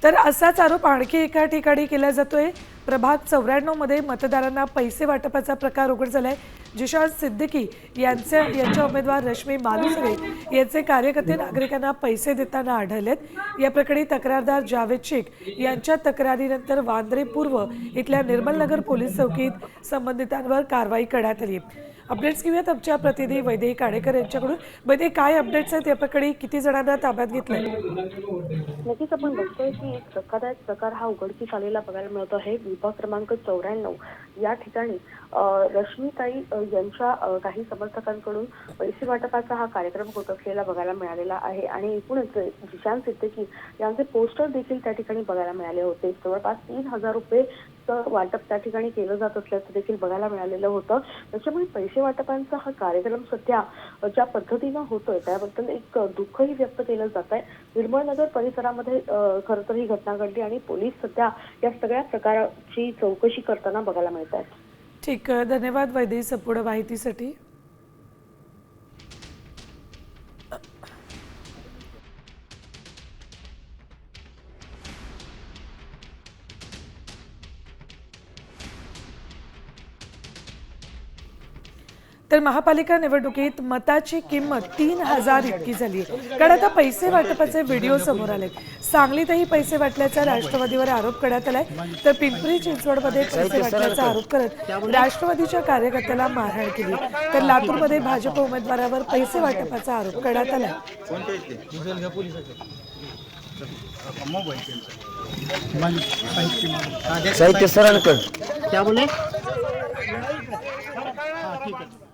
तर असाच आरोप आणखी एका ठिकाणी केला जातोय। प्रभाग 94 मध्ये मतदारांना पैसे वाटपाचा प्रकार उघड झालाय। जिशान सिद्दीकी यांच्या उमेदवार रश्मी मालुसरे यांचे कार्यकर्ते नागरिकांना पैसे देताना आढळलेत। या प्रकरणी तक्रारदार जावेद शेख यांच्या तक्रारीनंतर वांद्रे पूर्व इथल्या निर्मलनगर पोलीस चौकीत संबंधितांवर कारवाई करण्यात आली। अपडेट्स घेऊयात आमच्या प्रतिनिधी वैदेही काडेकर यांच्याकडून। वैदेही, काय अपडेट्स आहेत? या प्रकरणी किती जणांना ताब्यात घेतलंय? नक्कीच आपण बघतोय की एक धक्कादायक प्रकार हा उघडकीस आलेला बघायला मिळत आहे। विभाग क्रमांक 94 या ठिकाणी रश्मीताई यांच्या काही समर्थकांकडून पैसे वाटपाचा हा कार्यक्रम होत असलेला बघायला मिळालेला आहे आणि एकूणच जिशान सिद्दीकी यांचे पोस्टर देखील त्या ठिकाणी बघायला मिळाले होते। जवळपास 3000 रुपये वाटप त्या ठिकाणी केलं जात असल्याचं देखील बघायला मिळालेलं होतं। त्याच्यामुळे पैसे वाटपांचा हा कार्यक्रम सध्या ज्या पद्धतीनं होतोय त्याबद्दल एक दुःखही व्यक्त केलं जात आहे। निर्मलनगर परिसरामध्ये खरं तर ही घटना घडली आणि पोलीस सध्या या सगळ्या प्रकाराची चौकशी करताना बघायला मिळत आहेत। ठीक, धन्यवाद वैदेही संपूर्ण माहितीसाठी। तर महापालिका निवडणुकीत मताची किंमत 3000 इतकी झाली आहे। कारण आता पैसे वाटपाचे व्हिडिओ समोर आले। सांगलीतही पैसे वाटल्याचा राष्ट्रवादीवर आरोप करण्यात आलाय। तर पिंपरी चिंचवडमध्ये पैसे वाटल्याचा आरोप करत राष्ट्रवादीच्या कार्यकर्त्याला मारहाण केली। तर लातूरमध्ये भाजप उमेदवारावर पैसे वाटपाचा आरोप करण्यात आलाय। साहित्य सरांकडे क्या बोले? ठीक है।